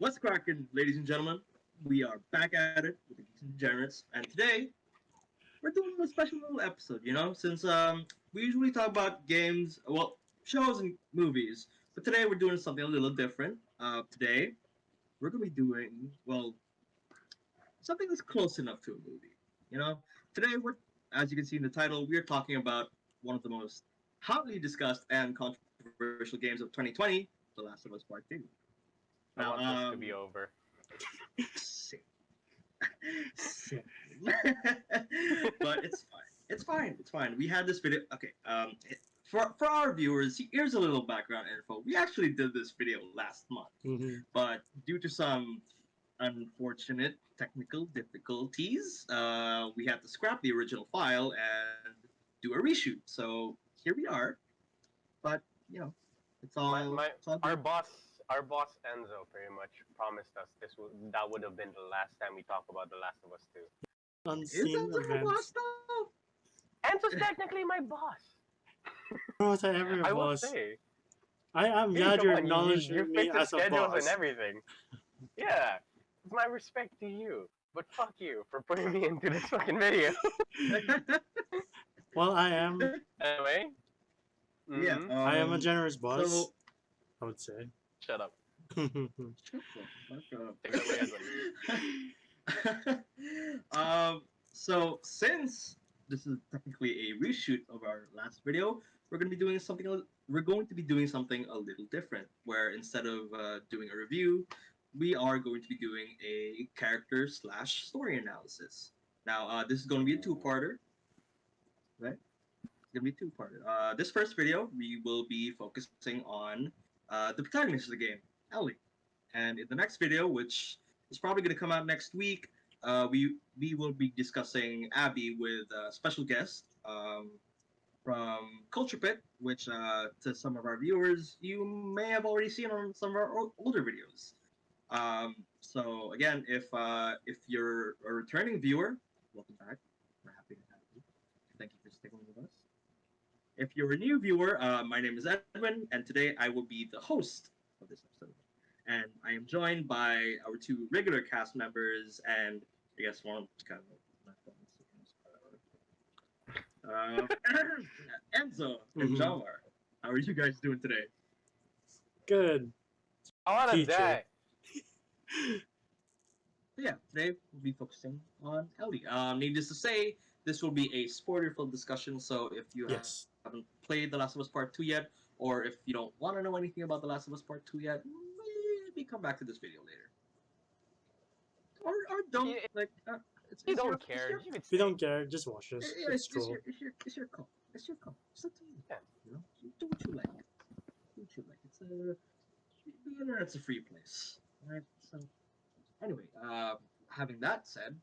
What's cracking, ladies and gentlemen? We are back at it with the Geeks and Degenerates, and today we're doing a special little episode. Since we usually talk about games, well, shows and movies, but today we're doing something a little different. Today we're gonna be doing something that's close enough to a movie. You know, today as you can see in the title, we are talking about one of the most hotly discussed and controversial games of 2020, The Last of Us Part Two. Now, I want this to be over. same. Same. But it's fine. It's fine. It's fine. We had this video. Okay. For our viewers, here's a little background info. We actually did this video last month, but due to some unfortunate technical difficulties, we had to scrap the original file and do a reshoot. So here we are. But it's all. It's all our good. boss Enzo pretty much promised us that would have been the last time we talk about The Last of Us 2. Is Unseen that the boss events. though? Enzo's technically my boss. Was I ever I will boss? say. I'm Hey, glad come you're on, acknowledging you me fix the as a schedules boss. and everything. Yeah, it's my respect to you. But fuck you for putting me into this fucking video. Well, I am. Anyway. Yeah. Mhm. I am a generous boss. So I would say. Shut up. shut the fuck up. Take it away, So since this is technically a reshoot of our last video, we're going to be doing something. We're going to be doing something a little different. Where instead of doing a review, we are going to be doing a character slash story analysis. Now, this is going to be a two-parter, right? It's going to be a two-parter. This first video, we will be focusing on the protagonist of the game, Ellie. And in the next video, which is probably going to come out next week, we will be discussing Abby with a special guest from Culture Pit, which to some of our viewers you may have already seen on some of our older videos. So again, if you're a returning viewer, welcome back. We're happy to have you. Thank you for sticking with us. If you're a new viewer, my name is Edwin, and today I will be the host of this episode. And I am joined by our two regular cast members, and I guess one kind of Enzo and Jamar. How are you guys doing today? Good. I wanna Teacher. die. Yeah, today we'll be focusing on Ellie. Needless to say, this will be a spoiler-filled discussion. So if you Yes. haven't played The Last of Us Part 2 yet, or if you don't want to know anything about The Last of Us Part 2 yet, maybe come back to this video later. Or don't. You, It's don't your, care. It's You could If you stay. don't care, just watch this. your, It's cool. it's your call. It's your call. It's up to you. Yeah. You do what you like. Do what you like. The internet's a free place. Alright, so anyway, having that said,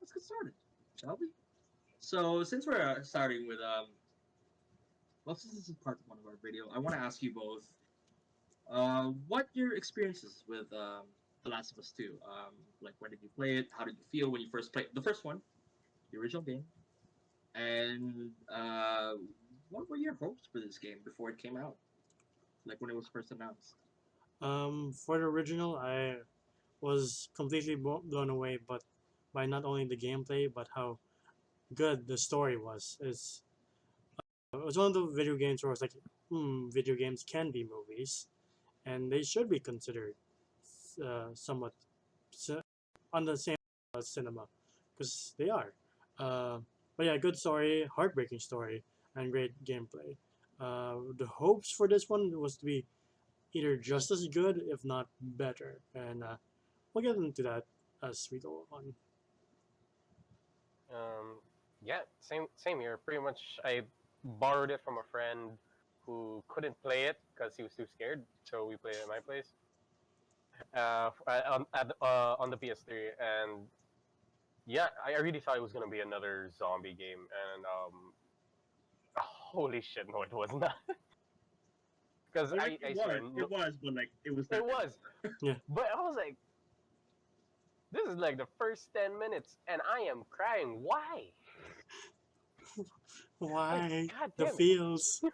let's get started, shall we? So since we're starting with well, since this is part one of our video, I want to ask you both, what your experiences with The Last of Us 2? Like, when did you play it? How did you feel when you first played the first one, the original game? And what were your hopes for this game before it came out? Like when it was first announced. For the original, I was completely blown away, but by not only the gameplay, but how good the story was. It was one of the video games where I was like, video games can be movies, and they should be considered somewhat on the same as cinema, because they are. But yeah, good story, heartbreaking story, and great gameplay. The hopes for this one was to be either just as good, if not better, and we'll get into that as we go on. Yeah, same here. Pretty much, I borrowed it from a friend who couldn't play it because he was too scared. So we played it at my place on the PS3, and yeah, I really thought it was gonna be another zombie game, and holy shit, no, it was not. Because I swear, it was, but like it was. it was. Yeah. But I was like, this is like the first 10 minutes, and I am crying. Why? Why God the damn it. feels?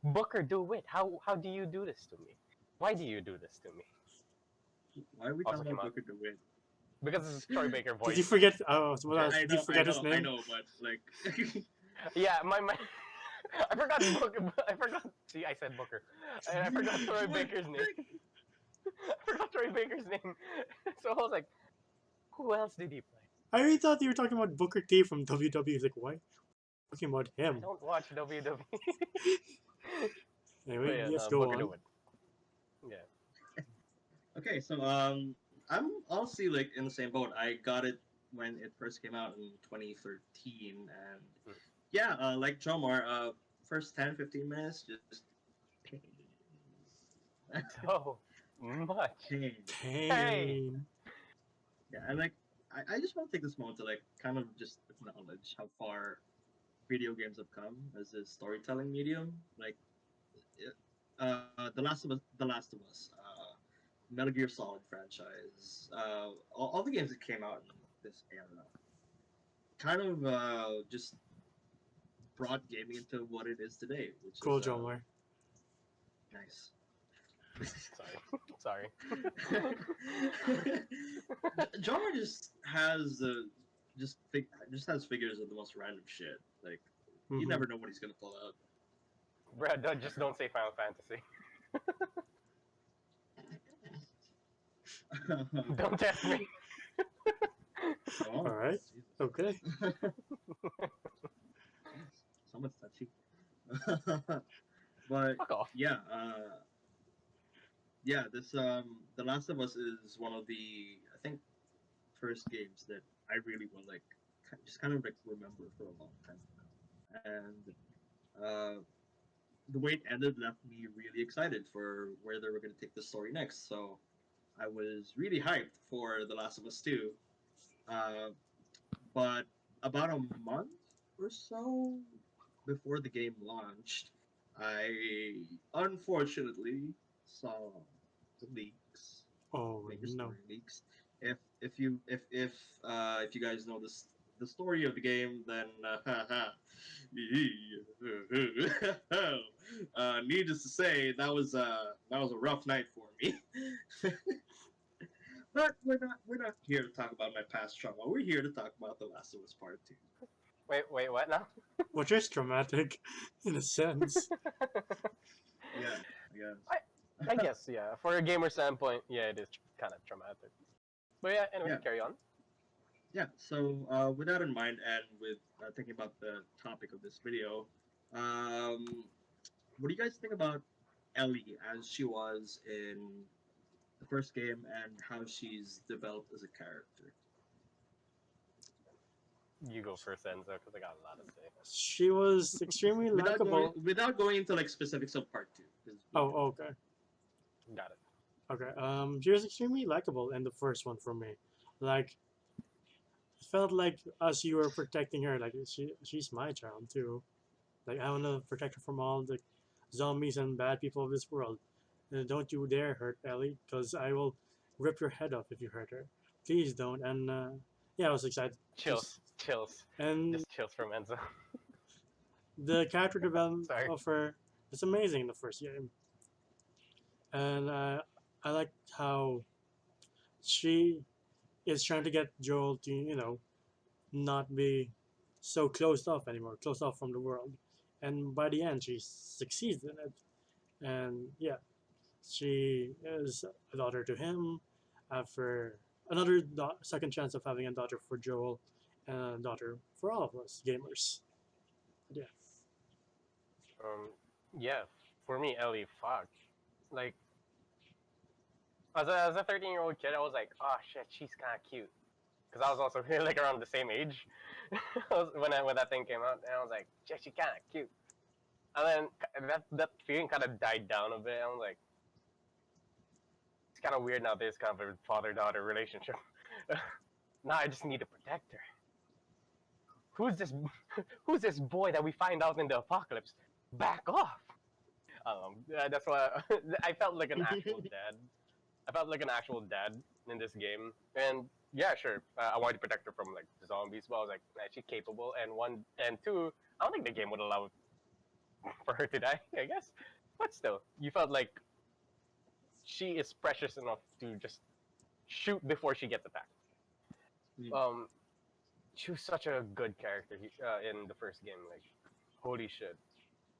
Booker, do it. How do you do this to me? Why do you do this to me? Why are we Also talking came about out. Booker to win? Because it's Troy Baker Did you voice. forget? What else? I Did you know, forget his I name? know, but like, Yeah, my I forgot Booker. I forgot. See, I said Booker. I forgot Troy What? Baker's name. I forgot Troy Baker's name. So I was like, who else did he play? I really thought you were talking about Booker T from WWE. It's like, why? Talking about I him. don't watch WWE. But Anyway, yeah, yes, no, go Booker to on. win. Yeah. Okay, so I'm honestly like in the same boat. I got it when it first came out in 2013, and Mm. yeah, like Jomar, first 10-15 minutes just pain, So much. pain. Hey. Pain. Yeah, and like I just want to take this moment to like kind of just acknowledge how far video games have come as a storytelling medium. Like, The Last of Us, Metal Gear Solid franchise, all the games that came out in this era, kind of just brought gaming into what it is today, which Cool, is Jomar. nice. Sorry. Genre just has just has figures of the most random shit. Like you Mhm. never know what he's gonna pull out. Brad, just don't say Final Fantasy. Don't test me. Oh, All right. Jesus. Okay. Someone's touchy. But Fuck off. yeah, this The Last of Us is one of the I think first games that I really will like just kind of like remember for a long time now. And the way it ended left me really excited for where they were going to take the story next. So I was really hyped for The Last of Us 2. Uh, but about a month or so before the game launched, I unfortunately saw the leaks, Oh major no. story leaks. If you guys know the story of the game, then needless to say, that was a rough night for me. But we're not here to talk about my past trauma. We're here to talk about The Last of Us Part Two. Wait, what now? Which is dramatic, in a sense. Yeah, I guess. I guess, yeah. For a gamer standpoint, yeah, it is kind of traumatic. But yeah, anyway, Yeah. carry on. Yeah, so with that in mind, and with thinking about the topic of this video, um, what do you guys think about Ellie as she was in the first game and how she's developed as a character? You go first, Enzo, because I got a lot to say. She was extremely likable. Without going into like specifics of part two. 'Cause Oh, okay. Got it. Okay. She was extremely likable in the first one for me. Like, it felt like as you were protecting her, like she's my child too. Like, I want to protect her from all the zombies and bad people of this world. And don't you dare hurt Ellie, because I will rip your head off if you hurt her. Please don't. And yeah, I was excited. Chills. And Just chills from Enzo. the character development Sorry. of her is amazing in the first game. And I like how she is trying to get Joel to, not be so closed off anymore, closed off from the world. And by the end, she succeeds in it. And yeah, she is a daughter to him after another second chance of having a daughter for Joel and a daughter for all of us gamers. But yeah. Um, yeah, for me, Ellie, fuck. Like, as a 13-year-old kid, I was like, oh shit, she's kind of cute. Because I was also like around the same age when that thing came out, and I was like, shit, she's kind of cute. And then that feeling kind of died down a bit. I was like, it's kind of weird now. There's kind of a father-daughter relationship. Now I just need to protect her. Who's this? Who's this boy that we find out in the apocalypse? Back off. That's why I felt like an actual dad. I felt like an actual dad in this game, and yeah, sure, I wanted to protect her from like zombies, but I was like, nah, she's capable. And one and two, I don't think the game would allow for her to die. I guess, but still, you felt like she is precious enough to just shoot before she gets attacked. Mm. She was such a good character in the first game. Like, holy shit!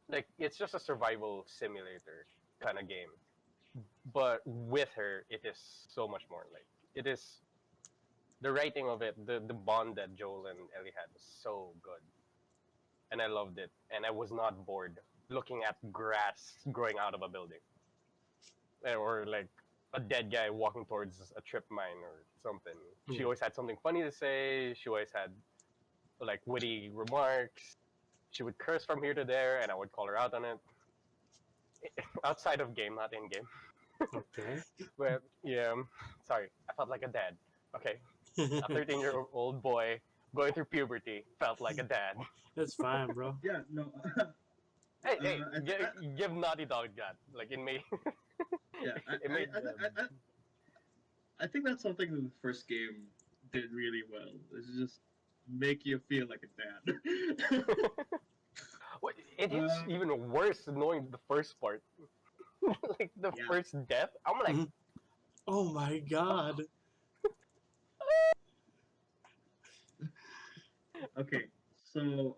Like, it's just a survival simulator kind of game, but with her, it is so much more. Like, it is the writing of it, the bond that Joel and Ellie had was so good, and I loved it, and I was not bored looking at grass growing out of a building, or like a dead guy walking towards a trip mine or something. She Yeah. always had something funny to say. She always had like witty remarks. She would curse from here to there, and I would call her out on it. Outside of game, not in game. Okay. But yeah, sorry, I felt like a dad. Okay, a 13-year-old boy going through puberty felt like a dad. That's fine, bro. Yeah, no. Hey, hey, I, th- give Naughty Dog that. Like it made, yeah, it made. I think that's something that the first game did really well. Is just make you feel like a dad. It is Um, even worse knowing the first part, like the yeah. first death. I'm like, Mhm. Oh my god. Okay. So,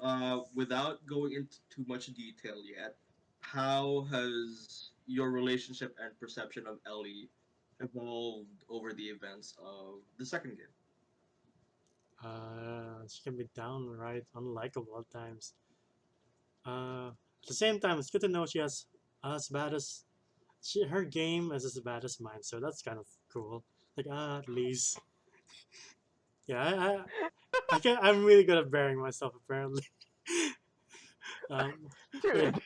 without going into too much detail yet, how has your relationship and perception of Ellie evolved over the events of the second game? She can be downright unlikable at times. At the same time, it's good to know she has as bad as her game is as bad as mine, so that's kind of cool. Like, at least, yeah, I'm really good at bearing myself apparently. um, but yeah, dude,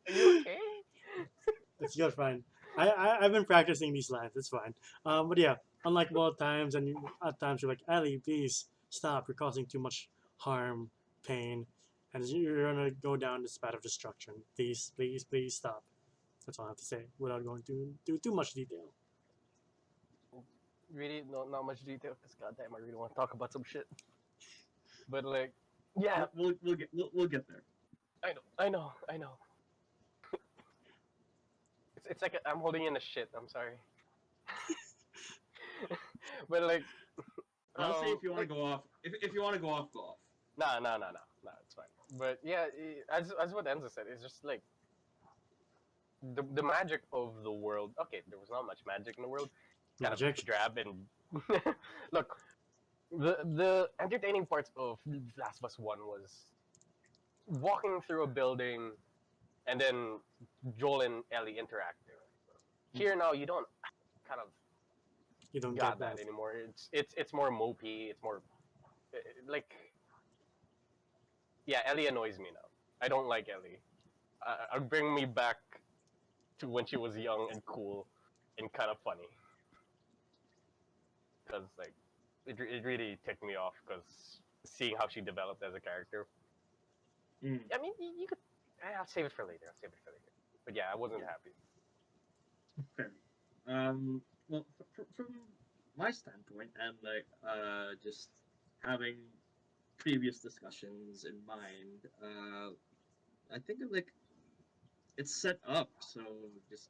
are you okay? it's good, fine. I've been practicing these lines. It's fine. But yeah, unlikable at times, and at times you're like, Ellie, please stop. You're causing too much harm, pain, and you're gonna go down this path of destruction. Please, please, please stop. That's all I have to say without going to too much detail. Really, not much detail because goddamn, I really want to talk about some shit. But like, yeah, We'll get there. I know. It's like I'm holding in a shit. I'm sorry. But like, Honestly, if you want like, to go off, if you want to go off, go off. nah, it's fine. But yeah, as what Enzo said, it's just like the magic of the world. Okay, there was not much magic in the world. Kind of Magic. drab and look, the entertaining parts of Last of Us One was walking through a building and then Joel and Ellie interacting. Here now, you don't kind of You don't get got that that. anymore. It's more mopey. It's more like yeah. Ellie annoys me now. I don't like Ellie. Bring me back to when she was young and cool and kind of funny. Because like it really ticked me off because seeing how she developed as a character. Mm. I mean, you could. I'll save it for later. I'll save it for later. But yeah, I wasn't happy. Fair. Well, from my standpoint, and like, just having previous discussions in mind, I think like it's set up so just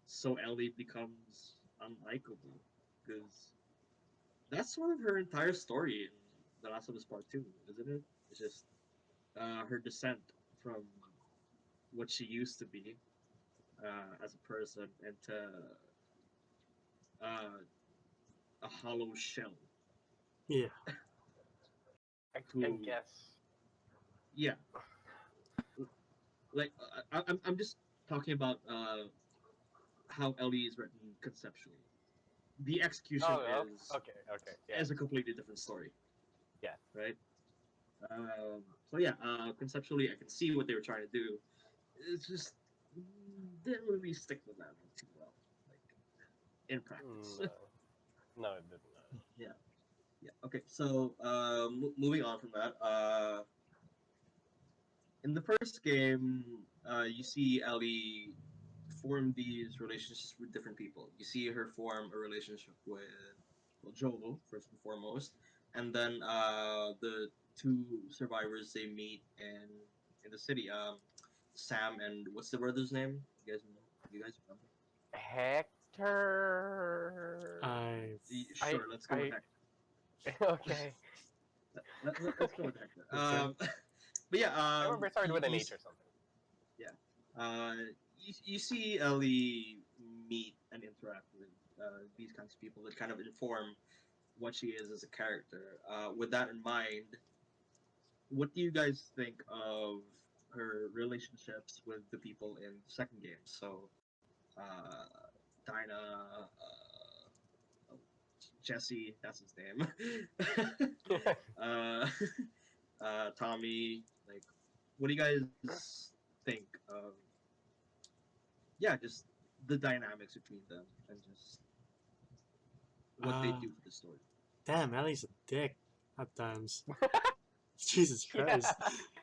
so Ellie becomes unlikable because that's sort of her entire story in The Last of Us Part Two, isn't it? It's just her descent from what she used to be as a person into uh, a hollow shell. Yeah. I Who, guess. yeah, like I'm just talking about how Ellie is written conceptually. The execution Oh, okay, yeah, is a completely different story, yeah. right? So yeah, conceptually, I can see what they were trying to do. It's just didn't really stick with that one too well, like in practice. No, no, it didn't. Yeah, yeah. Okay, so moving on from that, in the first game, you see Ellie form these relationships with different people. You see her form a relationship with well, Joel first and foremost, and then the two survivors they meet in the city. Sam and what's the brother's name? You guys know? You guys remember? Heck, her. I Sure, let's go with I Hector. okay. Let's go with Hector. Okay. But yeah, I remember it started with an you H or something. yeah, you see Ellie meet and interact with these kinds of people that kind of inform what she is as a character. With that in mind, what do you guys think of her relationships with the people in the second game? So, uh, Dinah, Jesse, that's his name. uh, Tommy, like, what do you guys think of? Yeah, just the dynamics between them and just what they uh do for the story. damn, Ellie's a dick at times. Jesus Yeah, Christ.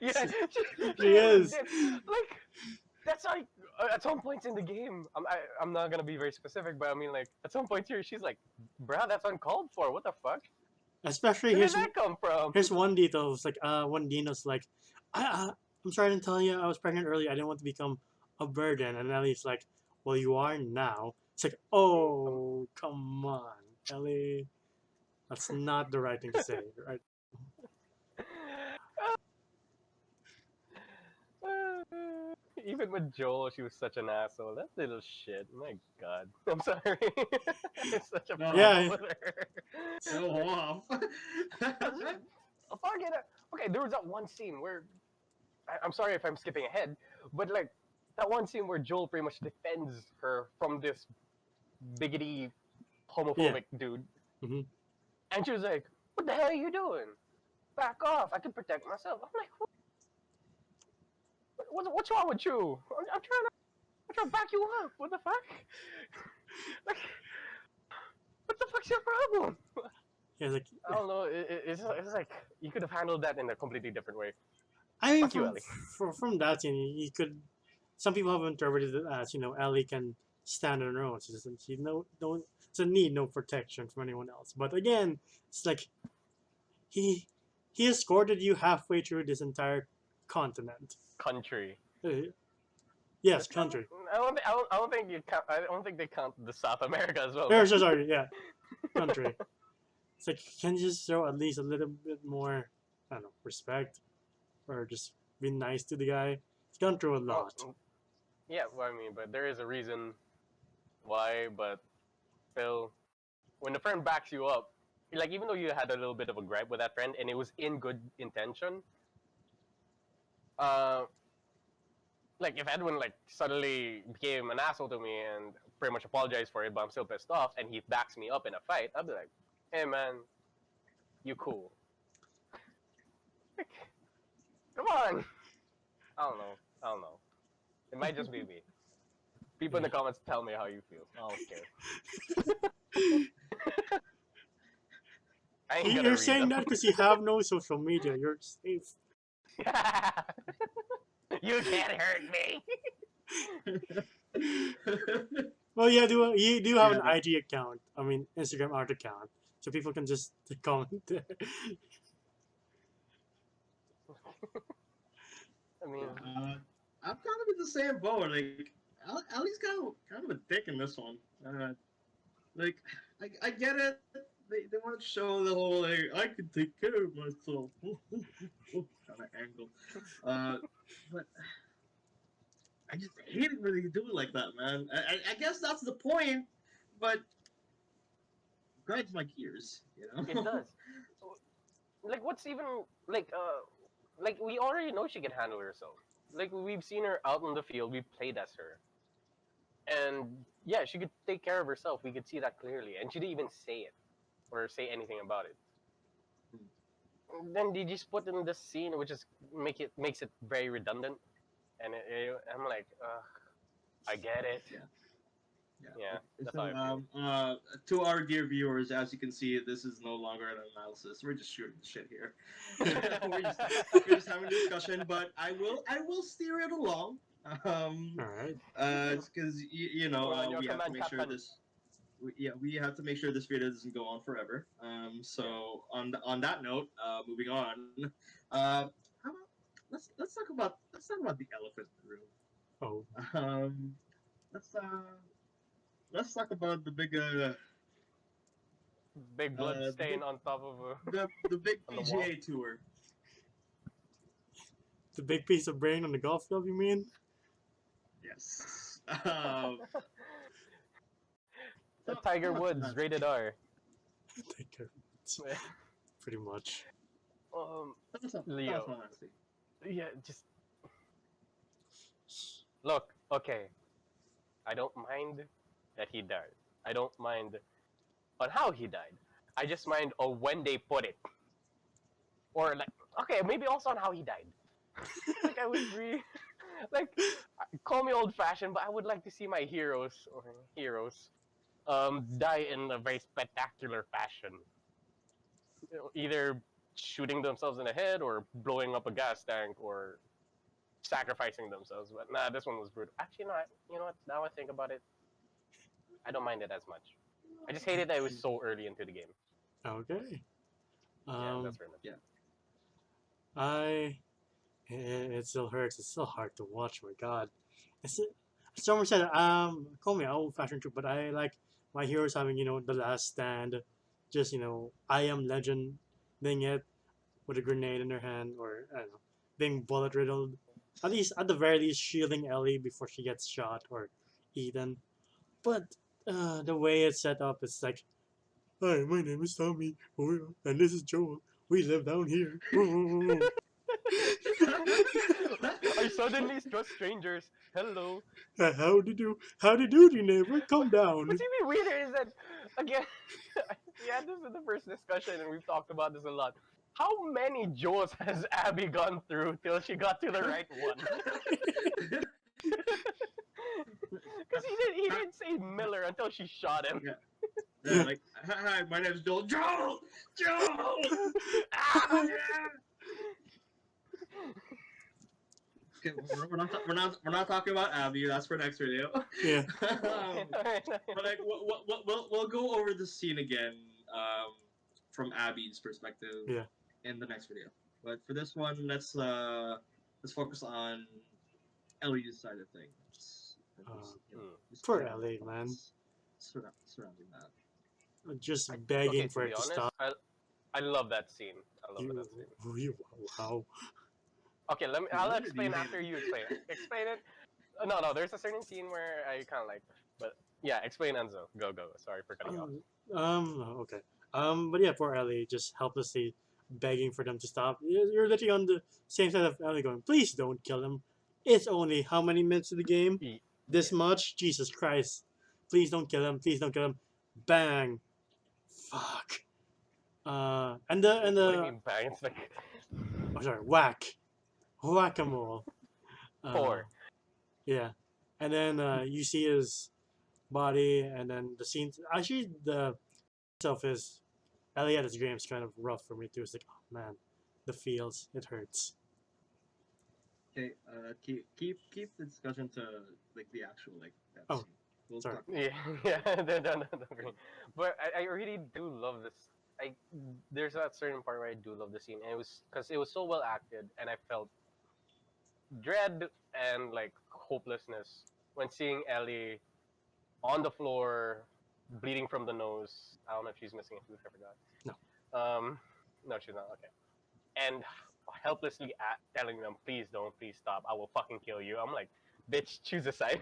yeah. She She is a is. dick. Like that's like at some points in the game. I'm not gonna be very specific, but I mean like at some points here, she's like, "Bruh, that's uncalled for. What the fuck? Especially Where did that come from?" here's one detail. It's like when Dino's like, I'm sorry to tell you I was pregnant early. I didn't want to become a burden. And Ellie's like, well, you are now. It's like, oh, come on, Ellie. That's not the right thing to say, right? Even with Joel, she was such an asshole. That little shit. My God. I'm sorry. I'm such a No, problem Yeah, with her. go off. Fuck it. Okay, there was that one scene where I'm sorry if I'm skipping ahead, but like that one scene where Joel pretty much defends her from this biggity yeah. homophobic dude, Hmm. and she was like, "What the hell are you doing? Back off! I can protect myself." I'm like, what's wrong with you? I'm trying to back you up. What the fuck? Like, what the fuck's your problem? Yeah, like I don't know. It's like you could have handled that in a completely different way. I mean, Fuck you, Ellie. from that scene, you could. Some people have interpreted it as Ellie can stand on her own. She doesn't need no protection from anyone else. But again, it's like he he escorted you halfway through this entire continent. Country. Uh, yes, It's kind of, country. I don't think you count. I don't think they count the South America as well. Or Right? so sorry, yeah, country. It's like can you just show at least a little bit more, I don't know, respect, or just be nice to the guy. He's gone through a Well, lot. yeah. Well, I mean, but there is a reason why. But still, when the friend backs you up, like even though you had a little bit of a gripe with that friend and it was in good intention, uh, like if Edwin like suddenly became an asshole to me and pretty much apologized for it, but I'm still pissed off, and he backs me up in a fight, I'd be like, "Hey man, you cool? Like, come on." I don't know. I don't know. It might just be me. People in the comments tell me how you feel. I don't care. I ain't gonna You're read saying them. that because you have no social media. You're safe. You can't hurt me. Well, yeah, you do have Yeah, an IG account. I mean, Instagram art account, so people can just comment there. I mean, I'm kind of in the same boat. Like, Ellie's kind of a dick in this one. Like, I get it. They want to show the whole like I can take care of myself kind of angle. But I just hate it when they do it like that, man. I guess that's the point, but grinds my gears, you it know. does. Like, what's even like we already know she can handle herself. Like we've seen her out in the field. We've played as her, and yeah, she could take care of herself. We could see that clearly, and she didn't even say it or say anything about it. Then they just put in this scene, which is makes it very redundant, and I'm like, I get it. Yeah. Yeah. Yeah, that's So, how I feel. to our dear viewers, as you can see, this is no longer an analysis. We're just shooting shit here. we're just having a discussion, but I will steer it along. All right. Because We're on your we have to command, make sure Captain. this. We have to make sure this video doesn't go on forever. Yeah. So on that note, moving on. How about let's talk about the elephant in the room. Oh, Let's let's talk about the big Big blood the stain big on top of the big on the wall. PGA tour. The big piece of brain on the golf club, you mean? Yes. Tiger thoughts on Woods that rated scene? R. Take care. Pretty much. Thoughts Leo. on that scene? Yeah, just look. Okay, I don't mind that he died. I don't mind on how he died. I just mind on when they put it, or like, okay, maybe also on how he died. Like I would really, like, call me old-fashioned, but I would like to see my heroes die in a very spectacular fashion. You know, either shooting themselves in the head or blowing up a gas tank or sacrificing themselves. But nah, this one was brutal. Actually, no. You know what? Now I think about it, I don't mind it as much. I just hated that it was so early into the game. Okay. Yeah, Um, that's very much. Yeah. I. It still hurts. It's still hard to watch. My God. It's, someone said, call me old fashioned too, but I like my heroes having, the last stand. Just, I am legend thing it with a grenade in their hand, or, I don't know, being bullet riddled. At the very least, shielding Ellie before she gets shot or eaten. But the way it's set up, it's like, hi, my name is Tommy, and this is Joel. We live down here. I suddenly trust strangers. Hello. How do you neighbor? Come What's down. even weirder is that, again, we had this in the first discussion and we've talked about this a lot. How many Joes has Abby gone through till she got to the right one? Because he didn't say Miller until she shot him. Yeah. Yeah, like, hi, my name's Joel. Joel! Joel! Ah! Okay, we're not talking about Abby. That's for next video. Yeah. But like, we'll go over the scene again, from Abby's perspective, Yeah. in the next video. But for this one, let's focus on Ellie's side of things. Just Poor general Ellie, man. thoughts surrounding that. Just Okay, begging to for be it to honest, stop. I love that scene. I love You, that scene. wow. Okay, I'll Love it, explain you hate after it. you explain it. Explain it. No, there's a certain scene where I kind of like, but yeah, explain Enzo. Go. Sorry for cutting you off. Okay. But yeah, poor Ellie, just helplessly begging for them to stop. You're literally on the same side of Ellie, going, "Please don't kill him. It's only how many minutes of the game? This Yeah. much? Jesus Christ! Please don't kill him. Please don't kill him." Bang! Fuck. And What do you the mean bang? It's like oh sorry, whack-a-mole. Uh, 4. yeah, and then you see his body, and then the scene. Actually, the itself is Elliot's game is kind of rough for me too. It's like, oh man, the feels it hurts. Okay, keep the discussion to like the actual like that Oh, scene. We'll sorry. talk. Yeah, yeah, don't agree. But I really do love this. I There's that certain part where I do love the scene, and it was because it was so well acted, and I felt dread and like hopelessness when seeing Ellie on the floor, bleeding from the nose. I don't know if she's missing a tooth. I forgot. No. No, she's not. Okay. And helplessly telling them, please stop. I will fucking kill you. I'm like, bitch, choose a side.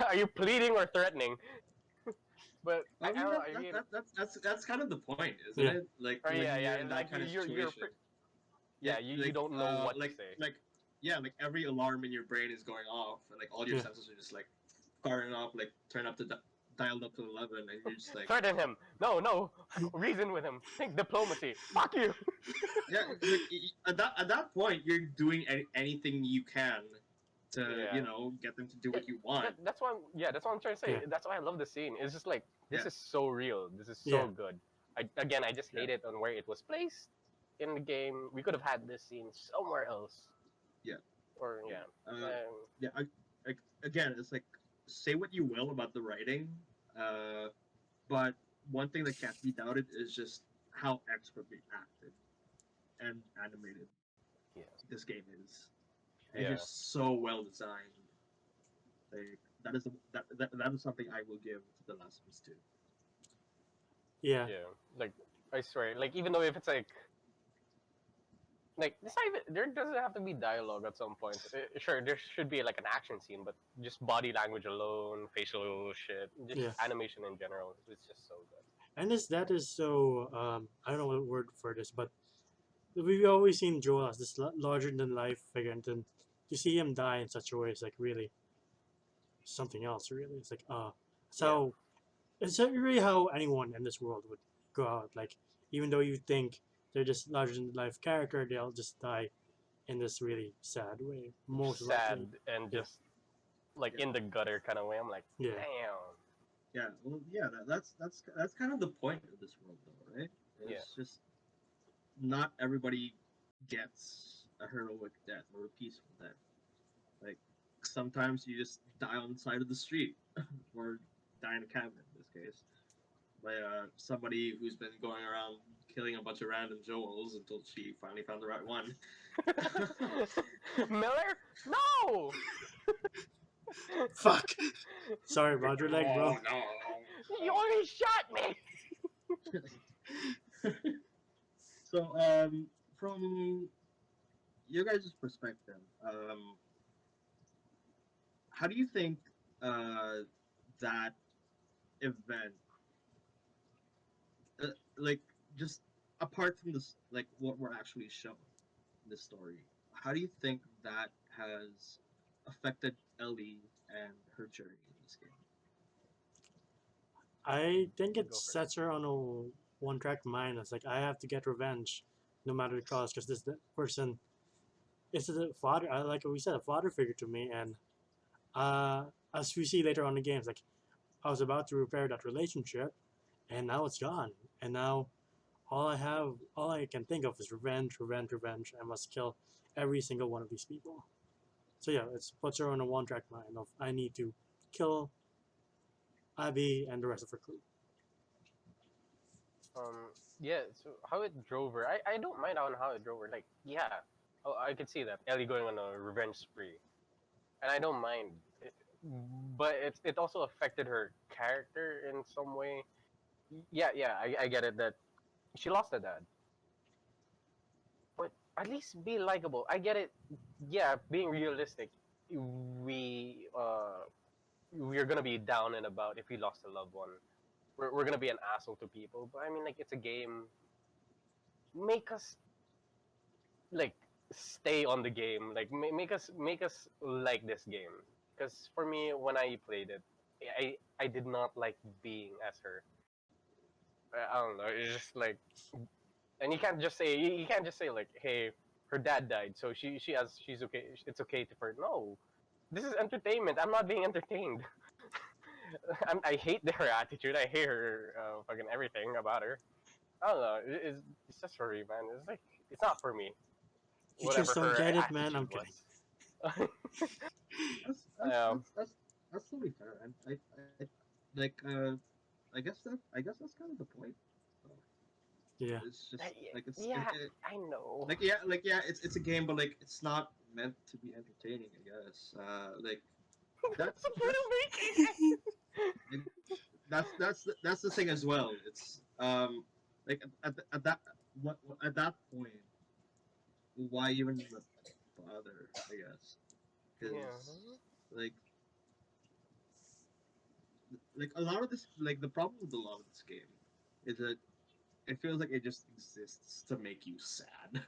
Are you pleading or threatening? But I I mean, don't know. I really, that's kind of the point, isn't Yeah. it? Like or when yeah, you're yeah. in Like that kind of you're, situation. yeah. You don't know what to say. Yeah, like every alarm in your brain is going off, and like all your Yeah. senses are just like firing up, like turn up to dialed up to 11, and you're just like, Threaten him. No. Reason with him. Think diplomacy. Fuck you. yeah, like at that point, you're doing anything you can to Yeah. get them to do what you want. That's why. That's what I'm trying to say. Yeah. That's why I love the scene. It's just like this Yeah. is so real. This is Yeah. so good. I just hate it on where it was placed in the game. We could have had this scene somewhere else. Yeah. Or yeah. Yeah, again, it's like say what you will about the writing, but one thing that can't be doubted is just how expertly acted and animated Yeah. this game is. It's Yeah. just so well designed. Like that is something I will give to The Last of Us 2. Yeah, Yeah, like I swear, like even though if it's like this, not even, there doesn't have to be dialogue at some points. Sure, there should be like an action scene, but just body language alone, facial shit, just yeah. animation in general, it's just so good. And that is so I don't know what word for this, but we've always seen Joel as this larger than life figure, and then to see him die in such a way is like really something else. Really, it's like Yeah, so it's really how anyone in this world would go out. Like even though you think they're just larger than life character, they'll just die in this really sad way, most sad likely. and Yeah, just like Yeah, in the gutter kind of way. I'm like, yeah, damn. yeah. Well, yeah. That's kind of the point of this world, though, right? Yeah. It's just not everybody gets a heroic death or a peaceful death. Like sometimes you just die on the side of the street, or die in a cabin in this case, by somebody who's been going around killing a bunch of random Joels until she finally found the right one. Miller? No! fuck. Sorry about your leg, bro. You already shot me! No. So, from your guys' perspective, how do you think uh, that event, uh, like, just apart from this, like, what we're actually shown in the story, how do you think that has affected Ellie and her journey in this game? I think it Go first. sets her on a one track mind. It's like I have to get revenge, no matter the cost, because this person is a father. Like we said, a father figure to me, and uh, as we see later on in the games, like I was about to repair that relationship, and now it's gone. And now all I can think of is revenge, revenge, revenge. I must kill every single one of these people. So yeah, it puts her on a one track mind of I need to kill Abby and the rest of her crew. Yeah, so how it drove her, I don't mind on how it drove her. Like, yeah, oh, I could see that. Ellie going on a revenge spree. And I don't mind. It, but it also affected her character in some way. Yeah, yeah, I get it that she lost a dad. But at least be likable. I get it. Yeah, being realistic, we uh we're gonna be down and about if we lost a loved one. We're gonna be an asshole to people. But I mean, like, it's a game. Make us like stay on the game. Like, make us like this game. Because for me, when I played it, I did not like being as her. I don't know. It's just like, and you can't just say like, hey, her dad died, so she's okay. It's okay to her. No, this is entertainment. I'm not being entertained. I hate her attitude. I hate her fucking everything about her. I don't know. It's just for me, man. It's like it's not for me. You just Whatever don't her get it, man. I'm attitude kidding. was. That's um, totally fair, and I like I guess that's kind of the point. Uh, Yeah. It's just like yeah, I know. like yeah, it's a game, but like it's not meant to be entertaining. I guess like That's that's the point that's of making it. like, that's the thing as well. It's like at that at that point, why even bother? I guess because Yeah. like a lot of this, like the problem with a lot of this game is that it feels like it just exists to make you sad.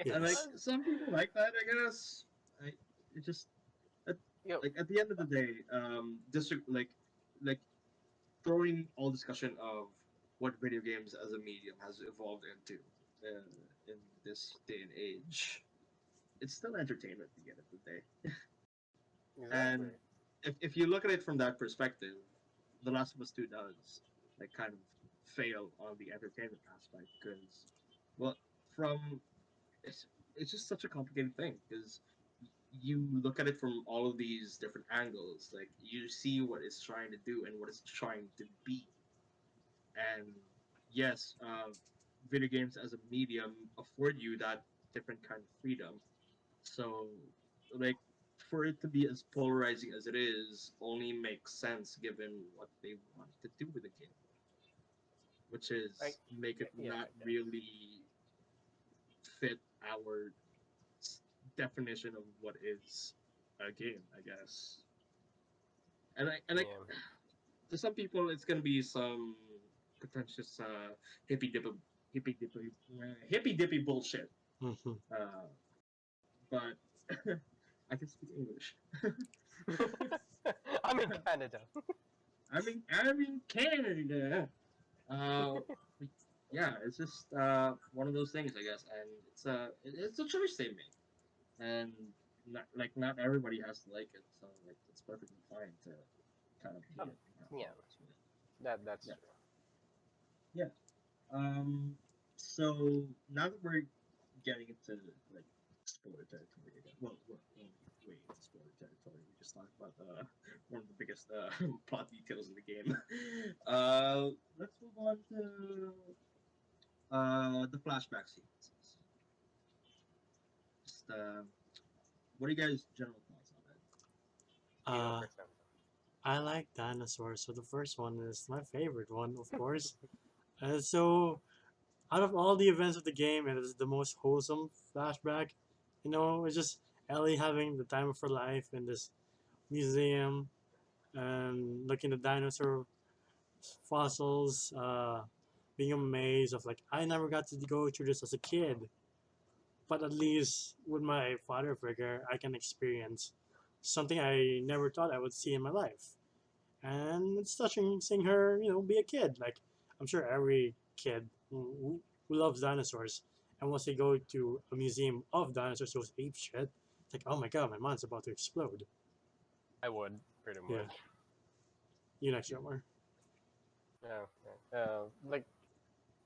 And like Yes. Yeah. some people like that, I guess. I it just at, Yo, like at the end of the day, like throwing all discussion of what video games as a medium has evolved into in this day and age, it's still entertainment at the end of the day. exactly. And if you look at it from that perspective, The Last of Us 2 does like kind of fail on the entertainment aspect because, well, from it's it's just such a complicated thing because you look at it from all of these different angles. Like you see what it's trying to do and what it's trying to be. And yes, video games as a medium afford you that different kind of freedom. So, like for it to be as polarizing as it is only makes sense given what they want to do with the game, which I is make it yeah, not I guess. really fit our definition of what is a game, I guess. And Yeah. to some people, it's gonna be some pretentious hippy dippy hippy dippy hippy dippy bullshit. Mhm. Uh, but I can speak English. I'm in Canada. I'm in Canada. Uh, yeah, it's just one of those things, I guess, and it's a choice they make, and not everybody has to like it, so like it's perfectly fine to kind of hate Um, it and have yeah, problems with it. that's Yeah, true. yeah. Um, so now that we're getting into like spoiler territory again, well, we're only way into spoiler territory. We just talked about one of the biggest plot details in the game. Let's move on to the flashback sequences. Just what are you guys' general thoughts on it? You go Uh, first, then. I like dinosaurs, so the first one is my favorite one, of course. And so, out of all the events of the game, it is the most wholesome flashback. You know, it's just Ellie having the time of her life in this museum and looking at dinosaur fossils, being amazed of like, I never got to go through this as a kid, but at least with my father figure, I can experience something I never thought I would see in my life. And it's touching seeing her, be a kid. Like, I'm sure every kid who loves dinosaurs, and once they go to a museum of dinosaurs, goes ape shit. It's like, oh my god, my mind's about to explode. I would pretty Yeah, much. you next, Omar. Yeah, yeah. Like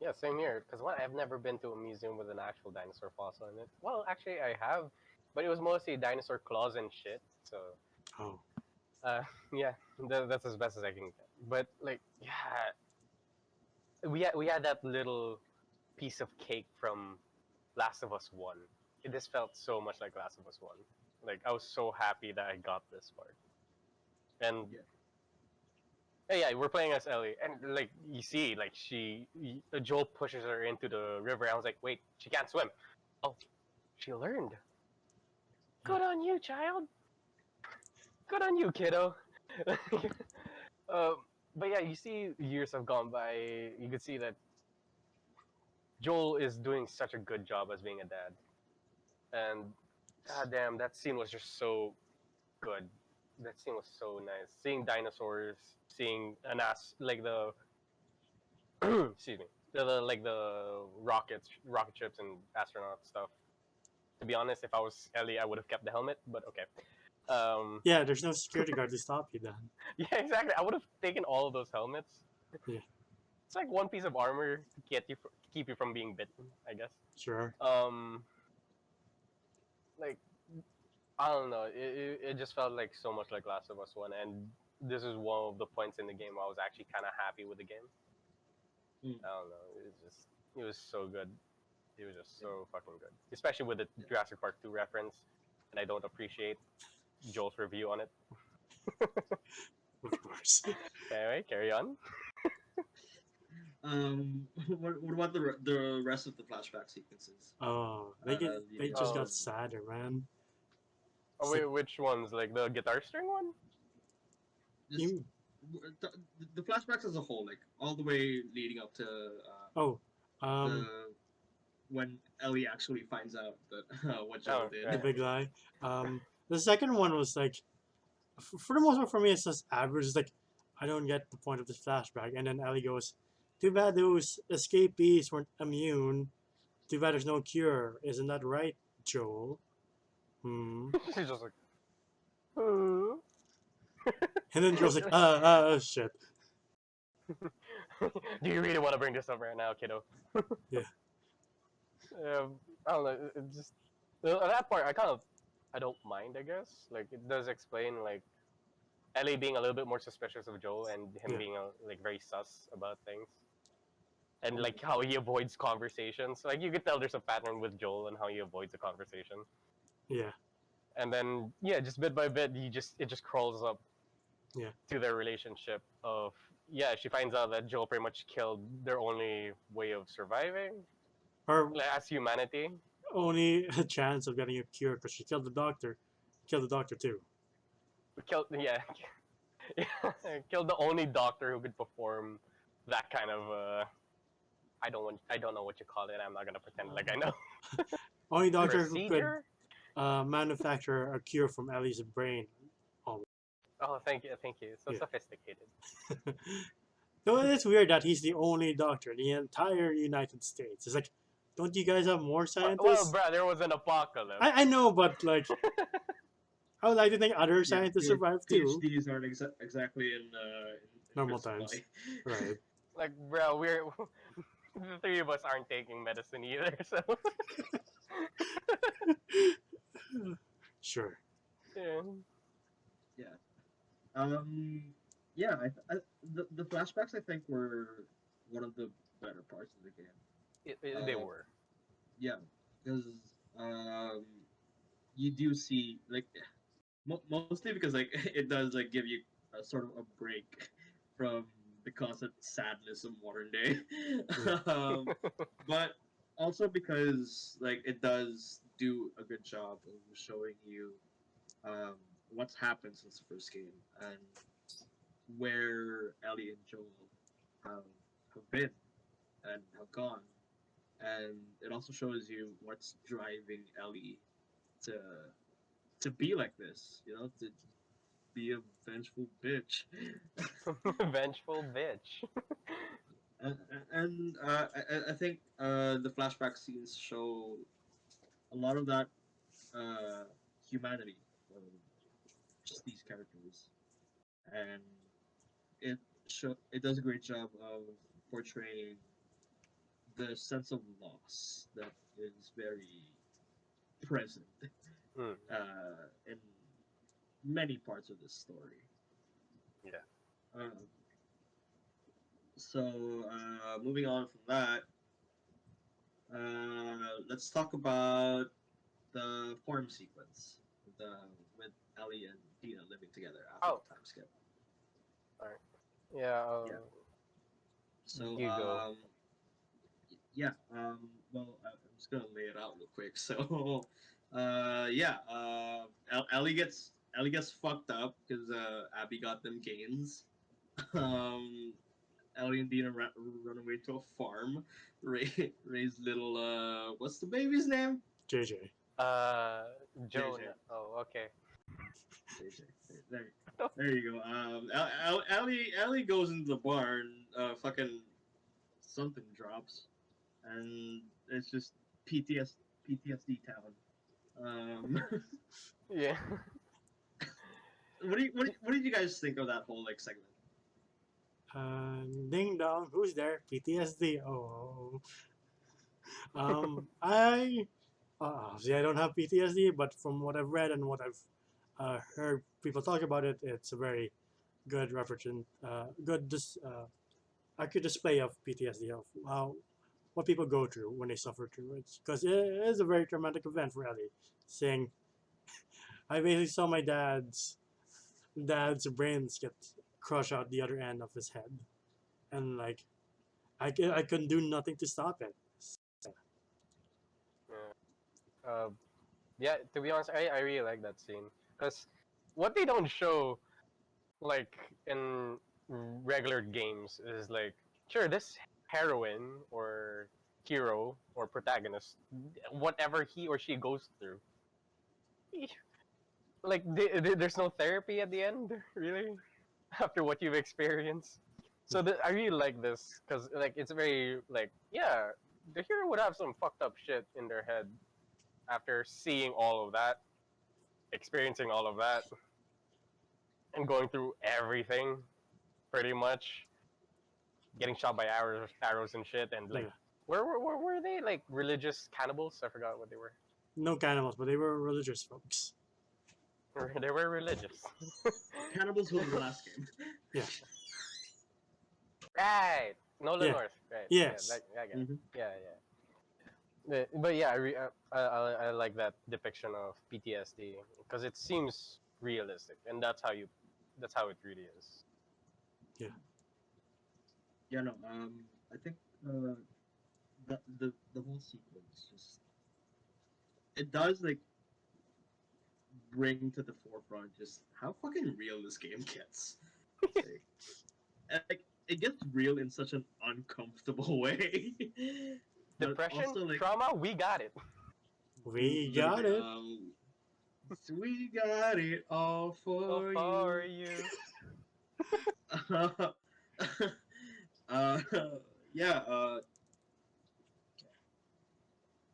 yeah, same here. Because one, I've never been to a museum with an actual dinosaur fossil in it. Well, actually, I have, but it was mostly dinosaur claws and shit. So, Oh, uh, yeah, that's as best as I can get. But like, yeah, we had that little piece of cake from Last of Us One. This felt so much like Last of Us One. Like I was so happy that I got this part. And Yeah, yeah, we're playing as Ellie, and like you see, like Joel pushes her into the river. I was like, wait, she can't swim. Oh, she learned. yeah. Good on you, child. Good on you, kiddo. um, but yeah, you see, years have gone by. You could see that Joel is doing such a good job as being a dad, and goddamn, that scene was just so good. That scene was so nice. Seeing dinosaurs, seeing an ass like the excuse me, like the rocket ships and astronaut stuff. To be honest, if I was Ellie, I would have kept the helmet. But okay. Yeah, there's no security guard to stop you then. Yeah, exactly. I would have taken all of those helmets. Yeah, It's like one piece of armor to keep you from being bitten, I guess. sure. Like I don't know. It just felt like so much like Last of Us One, and this is one of the points in the game where I was actually kind of happy with the game. mm, I don't know. It was so good. It was just yeah, so fucking good, especially with the yeah. Jurassic Park 2 reference, and I don't appreciate Joel's review on it. Of course. Anyway, carry on. What about the rest of the flashback sequences? Oh, they Leading up just to got Oh, sadder, man. oh It's like wait, which ones? Like the guitar string one? just you. the, the flashbacks as a whole, like all the way leading up to Oh, the when Ellie actually finds out that what Joel Oh, the did. right. big lie. The second one was like, for the most part, for me, it's just average. It's like, I don't get the point of this flashback. And then Ellie goes, "Too bad those escapees weren't immune. Too bad there's no cure. Isn't that right, Joel?" Hmm. She's just like, "Ooh." And then Joel's like, shit. Do you really want to bring this up right now, kiddo? Yeah, I don't know. It just that part, I don't mind. I guess like it does explain like Ellie being a little bit more suspicious of Joel and him yeah, being like very sus about things, and Mm, like how he avoids conversations. Like you could tell there's a pattern with Joel and how he avoids a conversation. yeah. and then yeah, just bit by bit, it just crawls up Yeah. to their relationship of yeah. She finds out that Joel pretty much killed their only way of surviving Her as humanity. only chance of getting a cure because she killed the doctor. Killed the doctor too. Killed yeah, killed the only doctor who could perform that kind of I don't know what you call it. I'm not gonna pretend like I know. Only doctor who could Procedure? manufacture a cure from Ellie's brain. Oh, thank you. So Yeah. sophisticated. So it's weird that he's the only doctor in the entire United States. It's like, don't you guys have more Well, scientists? bruh, there was an apocalypse. I know, but like, I would like to think other Yeah, scientists survive too. PhDs aren't exactly in Normal good times. supply. Right. Like, bro, we're the three of us aren't taking medicine either, so Sure. yeah. Yeah, the flashbacks I think were one of the better parts of the game. They Uh, were. Yeah, because um, you do see like mostly because like it does like give you a sort of a break from the constant sadness of modern day, Yeah. but also because like it does do a good job of showing you um, what's happened since the first game and where Ellie and Joel have have been and have gone, and it also shows you what's driving Ellie to to be like this, you know, to be a vengeful bitch. Vengeful bitch. And I think the flashback scenes show a lot of that humanity of just these characters, and it does a great job of portraying the sense of loss that is very present Mm, in many parts of this story. yeah. Um, so moving on from that, let's talk about the farm sequence with, with Ellie and Dina living together after Oh, the time skip. alright. Yeah. Yeah. So You go. yeah. Well, I'm just gonna lay it out real quick. So yeah. Ellie gets fucked up because Abby got them gains. Um, Ellie and Dina run away to a farm, raise little what's the baby's name? JJ. Uh, Joan. JJ. Oh, okay. JJ. There, there you go. Ellie goes into the barn. Fucking something drops, and it's just PTSD town. Yeah. What did you guys think of that whole like segment? Ding dong, who's there? PTSD. Oh. I obviously I don't have PTSD, but from what I've read and what I've heard people talk about it, it's a very good represent, accurate display of PTSD of how what people go through when they suffer through it. Because it is a very traumatic event for Ellie. Saying, I basically saw my dad's brains get crushed out the other end of his head, and like I couldn't do nothing to stop it. Yeah. Yeah. To be honest, I really like that scene because what they don't show like in regular games is like sure this heroine or hero or protagonist whatever he or she goes through like there's no therapy at the end really after what you've experienced so I really like this because like it's very like yeah the hero would have some fucked up shit in their head after seeing all of that experiencing all of that and going through everything pretty much getting shot by arrows and shit and like Yeah. were they like religious cannibals I forgot what they were No cannibals, but they were religious folks. they were religious Cannibals was the last game. Yeah. right Nolan Yeah. North right Yes. yeah, that guy. Mhm. Yeah But yeah, I like that depiction of PTSD because it seems realistic, and that's how it really is. Yeah, no. I think uh, the whole sequence just it does like bring to the forefront just how fucking real this game gets. Like, and, like it gets real in such an uncomfortable way, but Depression, also like trauma, we got it. We got literally, it. we got it all Oh, for for you. you. uh, yeah.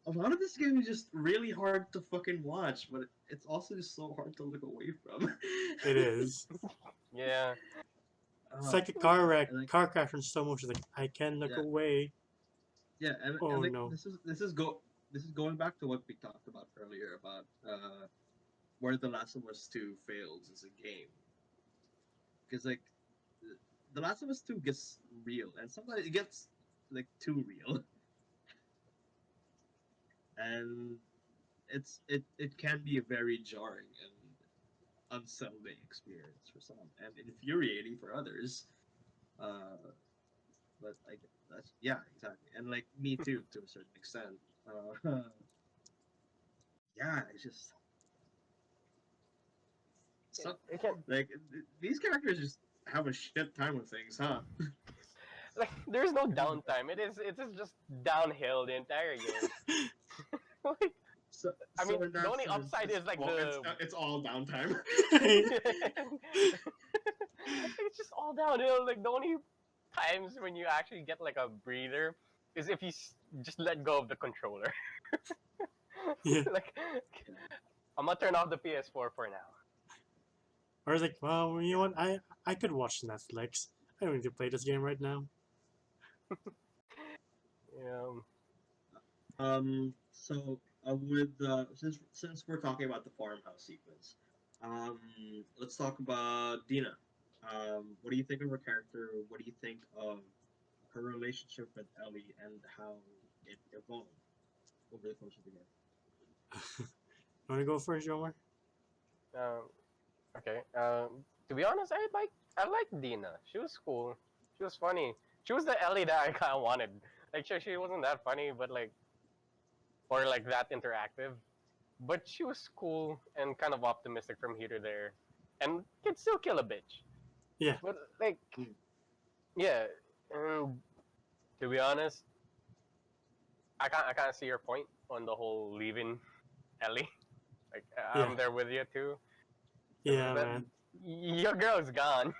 A lot of this game is just really hard to fucking watch, but it's also just so hard to look away from. It is. Yeah. It's Oh like a my car god! wreck, And like, car crash in slow motion. Like I can look yeah, away. yeah, and Oh like no. this is going back to what we talked about earlier about where The Last of Us 2 fails as a game, because like The Last of Us 2 gets real, and sometimes it gets like too real, and it can be a very jarring and unsettling experience for some, and infuriating for others. Uh, but like that's yeah, exactly, and like me too to a certain extent. Uh, yeah, it's just so It can, like these characters just have a shit time with things, huh? like there's no downtime. It is just downhill the entire game. Like, So I mean, so in the that only sense, upside is like the it's all downtime. it's just all downhill. Like the only times when you actually get like a breather is if you just let go of the controller. Yeah. Like I'm gonna turn off the PS4 for now. Or it's like, well, you know what? I could watch Netflix. I don't need to play this game right now. Yeah. So with since we're talking about the farmhouse sequence, um, let's talk about Dina. What do you think of her character? What do you think of her relationship with Ellie and how it evolved over the course of the game? You want to go first, Jomer? Um, okay. To be honest, I like Dina. She was cool. She was funny. She was the Ellie that I kind of wanted. Like she wasn't that funny, but like or like that interactive. But she was cool and kind of optimistic from here to there, and could still kill a bitch. Yeah. But like, Mm. yeah. And to be honest, I can't see your point on the whole leaving Ellie. Like Yeah. I'm there with you too. Yeah, That man. your girl's gone.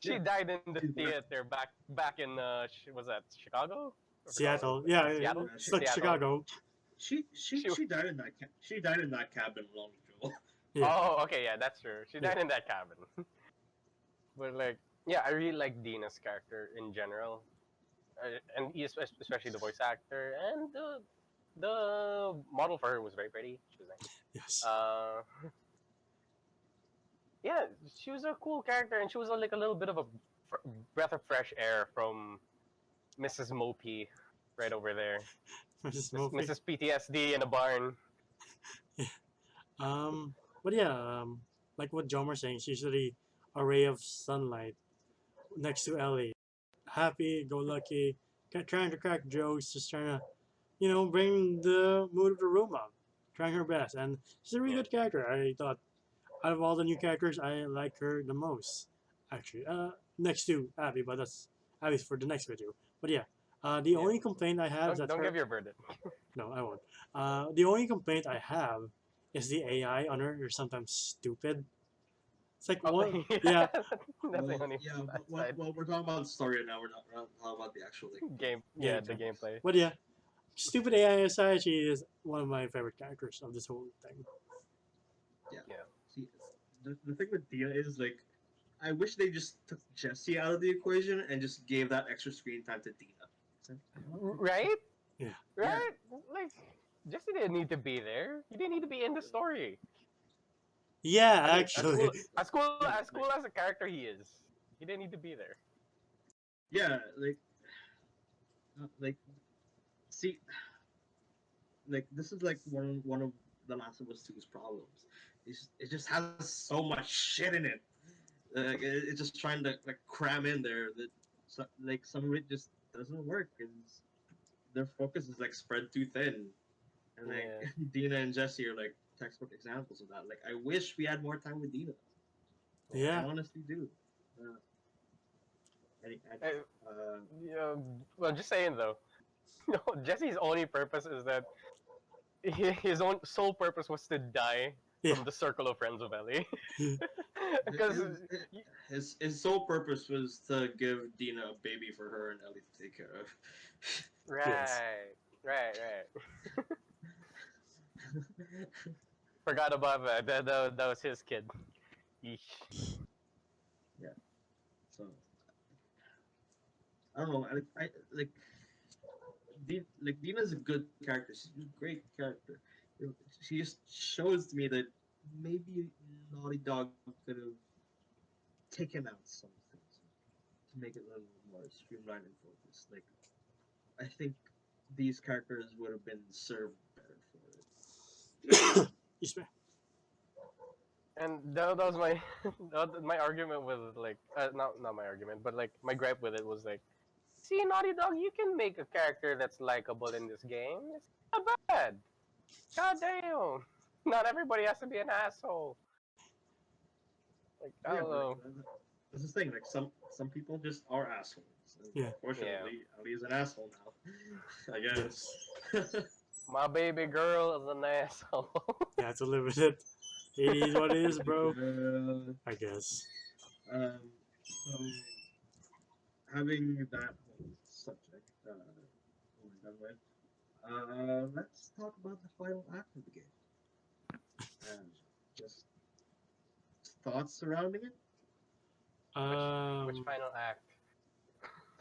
She Yeah, died in the she's left. theater back in was that Chicago? I forgot what it Seattle. was. Yeah, Seattle. it's like Seattle. Chicago. She. She died in she died in that cabin along with Joel. Yeah. Oh, okay, yeah, that's true. She Yeah. died in that cabin. But like, yeah, I really like Dina's character in general, and especially the voice actor and the model for her was very pretty. She was nice. Yes. Yeah, she was a cool character, and she was like a little bit of a breath of fresh air from Mrs. Mopey right over there. Mrs. Murphy. Mrs. PTSD in a barn. Yeah. But yeah, like what Jomer's saying, she's usually a ray of sunlight next to Ellie. Happy, go lucky, trying to crack jokes, just trying to, bring the mood of the room up, trying her best. And she's a really good character. I thought, out of all the new characters, I like her the most, actually. Next to Abby, but that's Abby's for the next video. But yeah, the Yeah. only complaint I have is that Don't her. give your verdict. No, I won't. The only complaint I have is the AI on her is sometimes stupid. It's like Oh, one, yeah, yeah, that's the only Yeah, bad but side. we're talking about the story now. We're not talking about the actual like Game, game yeah, the mechanics. gameplay. But yeah, stupid AI aside, she is one of my favorite characters of this whole thing. yeah. Yeah. See, the thing with Dina is like, I wish they just took Jesse out of the equation and just gave that extra screen time to Dina. Right? Yeah. Right? Like, Jesse didn't need to be there. He didn't need to be in the story. Yeah, I mean, actually. as cool as a character he is, he didn't need to be there. Yeah, like see, like this is like one of the Last of Us 2's problems. It just has so much shit in it. It's just trying to like cram in there that like some of it just doesn't work because their focus is like spread too thin, and like Yeah. Dina and Jesse are like textbook examples of that. Like I wish we had more time with Dina. I Yeah. honestly do. Uh, Uh, yeah. Well, just saying though. No, Jesse's only purpose is that his own sole purpose was to die Yeah. from the circle of friends of Ellie. Because his, his sole purpose was to give Dina a baby for her and Ellie to take care of. Yes. right. Forgot about that. That was his kid. Yeesh. Yeah. So I don't know. I like like Dina's a good character. She's a great character. She just shows to me that maybe Naughty Dog could have taken out some things to make it a little more streamlined and focused. Like I think these characters would have been served better for it. Excuse me. And that was my my argument with like not my argument, but like my gripe with it was like, see, Naughty Dog, you can make a character that's likable in this game. It's not bad. God damn. Not everybody has to be an asshole. Like I Yeah, don't but know. that's the thing. Like some people just are assholes. And Yeah. Fortunately, Ali is an asshole now. I guess. Yes. My baby girl is an asshole. You have to live with it. It is what it is, bro. I guess. So having that whole subject we're done with, let's talk about the final act of the game and just thoughts surrounding it. Which Um. final act?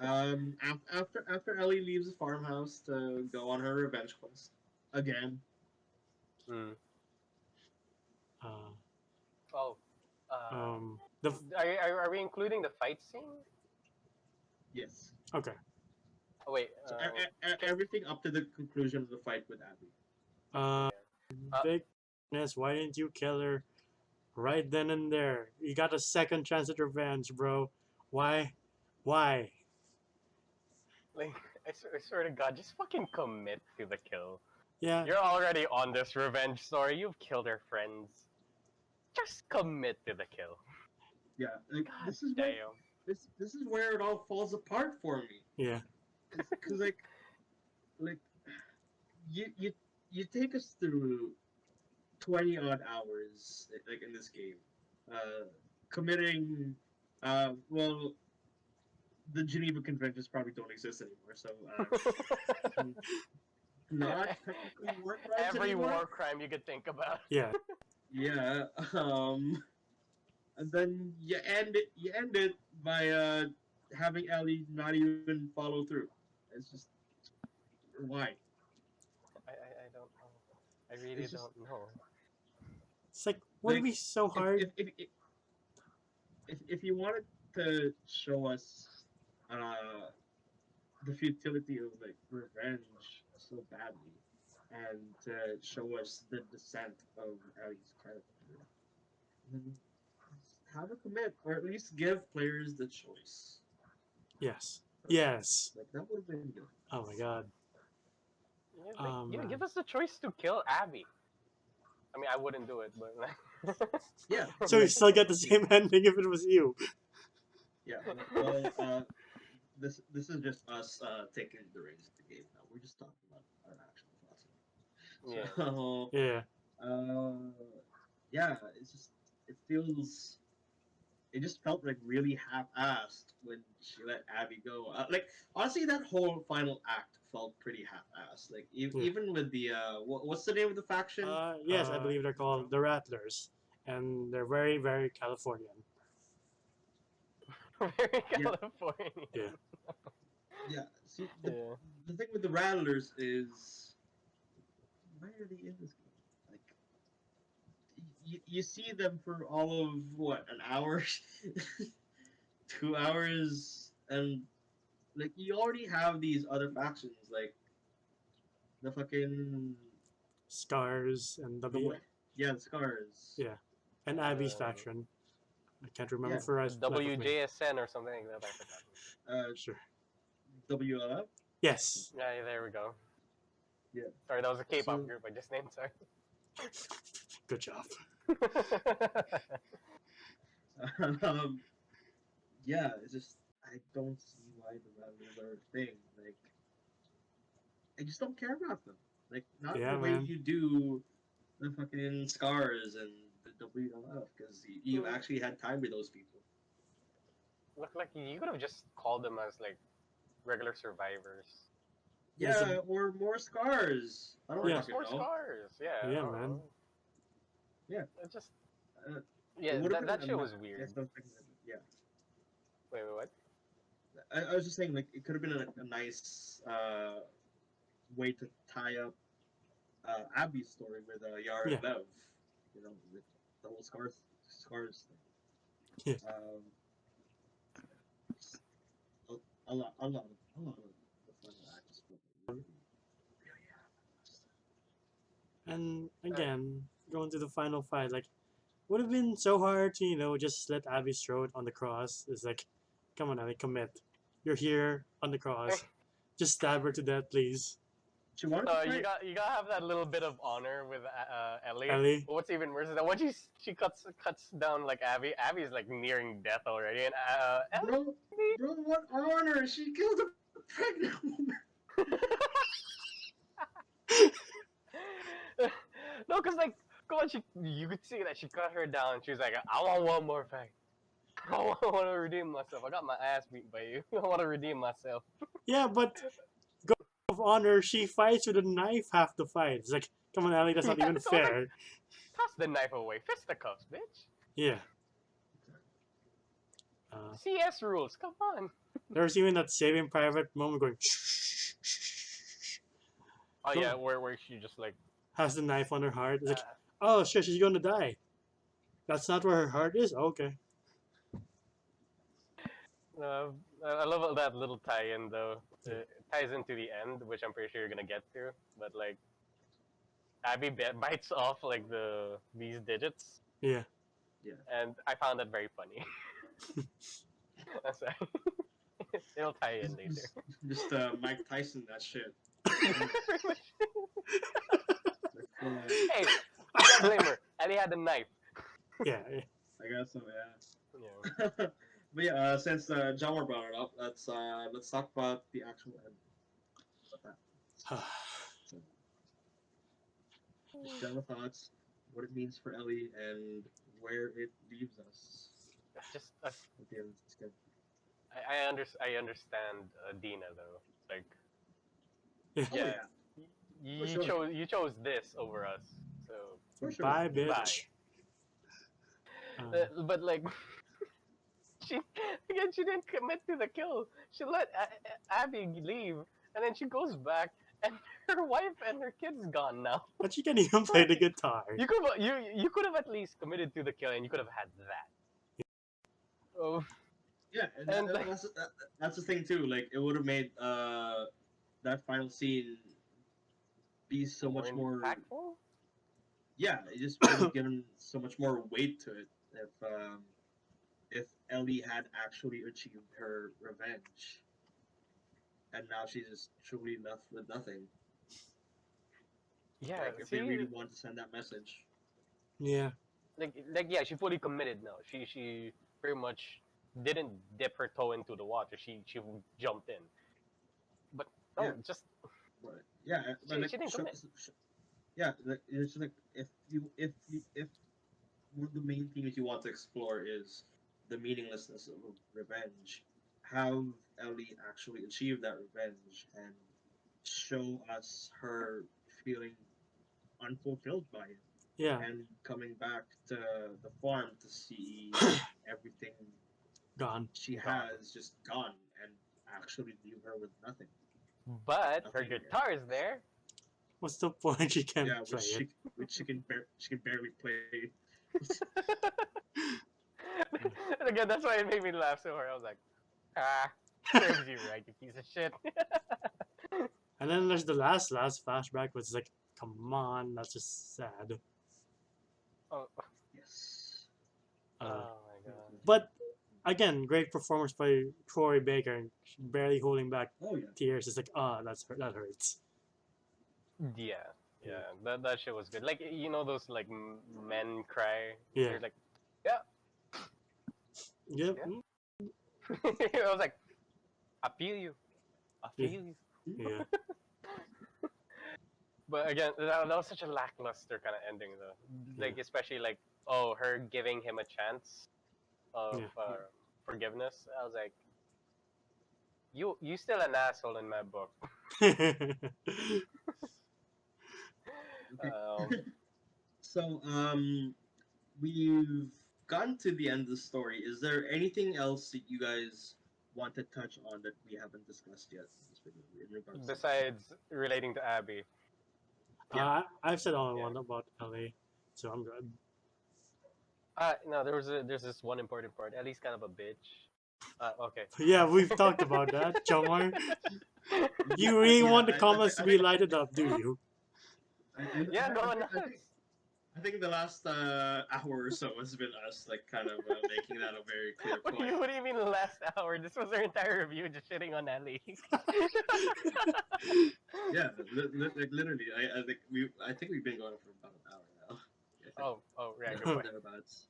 After Ellie leaves the farmhouse to go on her revenge quest again. Hmm. Uh. Oh. Uh, The. are we including the fight scene? Yes. Okay. Oh wait. So everything up to the conclusion of the fight with Abby. Uh. Yeah. Vicness, why didn't you kill her right then and there? You got a second chance at revenge, bro. Why? Why? Like I swear to God, just fucking commit to the kill. Yeah. You're already on this revenge story. You've killed her friends. Just commit to the kill. Yeah, like God this is damn. what this is where it all falls apart for me. Yeah. Because like you take us through 20 odd hours like in this game, committing, well, the Geneva Conventions probably don't exist anymore, so not technically war crimes Every anymore. war crime you could think about. Yeah. Yeah, and then you end it by having Ellie not even follow through. It's just why? I don't know. I really It's just don't know. It's like, would it like be so hard? if you wanted to show us uh the futility of like revenge so badly, and to show us the descent of Ellie's character, then have a commit, or at least give players the choice. Yes. Yes. Like that would have been good. Oh my god. Yeah, like, Man. give us the choice to kill Abby. I mean, I wouldn't do it, but Yeah. So you still get the same ending if it was you. Yeah. Well, this is just us taking the reins of the game now. We're just talking about our actual thoughts. yeah. So, Yeah. yeah, it just felt like really half-assed when she let Abby go. Like honestly, that whole final act felt pretty half-assed. Like even with the what's the name of the faction? Yes, I believe they're called the Rattlers, and they're very, very Californian. Very California. Yeah. Yeah. See, Yeah. the thing with the Rattlers is why are they in this game? Like you see them for all of what, an hour, 2 hours, and like you already have these other factions like the fucking Scars and the W. yeah, the scars. Yeah, and Abby's Uh, faction. I can't remember Yeah. for us. WJSN or something like that. I forgot. Uh, Sure. WLF. Yes. Yeah, there we go. Yeah. Sorry, that was a K-pop So- group I just named. Sorry. Good job. um, yeah, it's just I don't see why the rebels are a thing. Like, I just don't care about them. Like, not Yeah, the way man. you do the fucking scars and the WLF, because you actually had time with those people. Look, like you could have just called them as like regular survivors. There's Yeah, or more scars. I don't Or Yeah. just fucking more know. scars. Yeah. I Yeah, don't man. know. Yeah. It just Uh, yeah. it would have That been shit a was ni- weird. yeah, something that- yeah. Wait, what? I was just saying, like, it could have been a nice way to tie up Abby's story with Yara Yeah. and Lev. You know, with the whole scars Yeah. thing. A lot of the fun that I just felt really, And again, going to the final fight, like, would have been so hard to just slit Abby's throat on the cross. It's like, come on, Abby, commit. You're here on the cross. Just stab her to death, please, She wanted to You fight. gotta have that little bit of honor with Ellie. Ellie. But what's even worse is that when she cuts down like Abby, Abby's like nearing death already, and Ellie. Bro, what honor? She killed a pregnant woman. No, cause like, come on, you could see that she cut her down. She was like, I want one more fight. I want to redeem myself. I got my ass beat by you. I want to redeem myself. Yeah, but God of honor, she fights with a knife half the fight. It's like, come on, Ellie, that's not Yeah, even so I was fair. Toss the knife away. Fisticuffs, bitch. Yeah. Uh, CS rules. Come on. there's even that Saving Private moment going, shh, shh, shh, Oh Go yeah, on. where she just like. has the knife on her heart. It's like, Uh, oh shit, she's gonna die. That's not where her heart is? Okay. uh, I love that little tie-in though. It ties into the end, which I'm pretty sure you're gonna get to. But like, Abby bites off like these digits, Yeah. and I found that very funny. I'm sorry. It'll tie in later. Just Mike Tyson that shit. Pretty much. Like, Hey, I can't blame her. Ellie had a knife. Yeah. I guess so, Yeah. yeah. But yeah, since John brought it up, let's talk about the actual end. What that? So, just general thoughts, what it means for Ellie, and where it leaves us Just at the end of this game. I understand Dina though. Like, Yeah. Oh, yeah, For sure. you chose this over us. So, For sure. Bye, bitch. but like, she she didn't commit to the kill. She let Abby leave, and then she goes back, and her wife and her kid's gone now. But she can even play the guitar. You could have at least committed to the kill, and you could have had that. Oh, Yeah, And, like- that's the thing too. Like, it would have made that final scene be so much more. impactful. Yeah, it just would have given so much more weight to it if Ellie had actually achieved her revenge, and now she's just truly left with nothing. Yeah, Like, if see, they really want to send that message. Yeah. like yeah, she fully committed now. She pretty much didn't dip her toe into the water. She jumped in. But no, Yeah. just But yeah, but like, she didn't commit. yeah, like, it's just like if one of the main themes you want to explore is the meaninglessness of revenge, have Ellie actually achieve that revenge and show us her feeling unfulfilled by it Yeah. and coming back to the farm to see everything Gone. she Gone. has just gone and actually leave her with nothing. But her Nothing. guitar is there. What's the point? She can't Yeah, play it. which she can barely play. And again, that's why it made me laugh so hard. I was like, serves you right, you piece of shit. And then there's the last flashback, which is like, come on, that's just sad. Oh, Yes. oh Uh, my god. but again, great performance by Troy Baker, and barely holding back Oh yeah. tears. It's like, that hurts. Yeah, yeah. That shit was good. Like you know those like men cry. Yeah. They're like, yeah, Yep. yeah. I was like, I feel you. I Yeah. feel you. Yeah. But again, that was such a lackluster kind of ending, though. Like, Yeah. especially like, oh, her giving him a chance of Yeah. forgiveness. I was like, you still an asshole in my book. Okay. Um, So we've gotten to the end of the story. Is there anything else that you guys want to touch on that we haven't discussed yet in this video in regards to this? besides relating to Abby, I've said all I yeah. want about Ellie, so I'm good. No, there's this one important part. Ellie's kind of a bitch. Okay. Yeah, we've talked about that, Jomar. You really Yeah, want the comments to be lighted up, do you? Yeah, go on. I think the last hour or so has been us like kind of making that a very clear point. What do you mean the last hour? This was our entire review just shitting on Ellie. Yeah, like literally, I think we've been going for about an hour now. I think Oh, yeah, good point. thereabouts.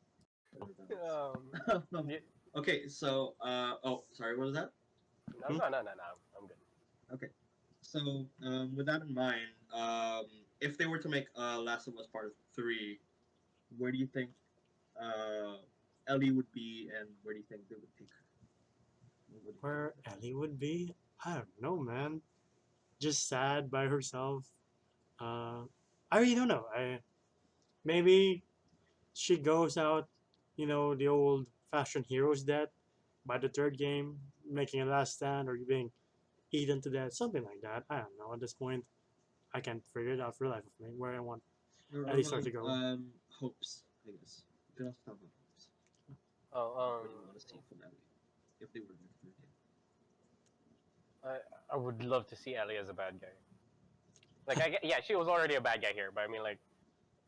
Yeah, Okay, so oh, sorry, what was that? no, I'm good. Okay, so with that in mind, if they were to make Last of Us Part 3, where do you think uh, Ellie would be, and where do you think they would take her? What do you Where think? Ellie would be? I don't know, man. Just sad by herself. Uh, I really don't know. Maybe she goes out, the old fashioned hero's death by the third game, making a last stand or being eaten to death, something like that. I don't know. At this point, I can't figure it out for the life of me where I want Or Ellie about to go. hopes, I guess. You can also talk about hopes. Oh, What do you want to see from Ellie if they were in the game? I would love to see Ellie as a bad guy. Like, yeah, she was already a bad guy here, but I mean, like,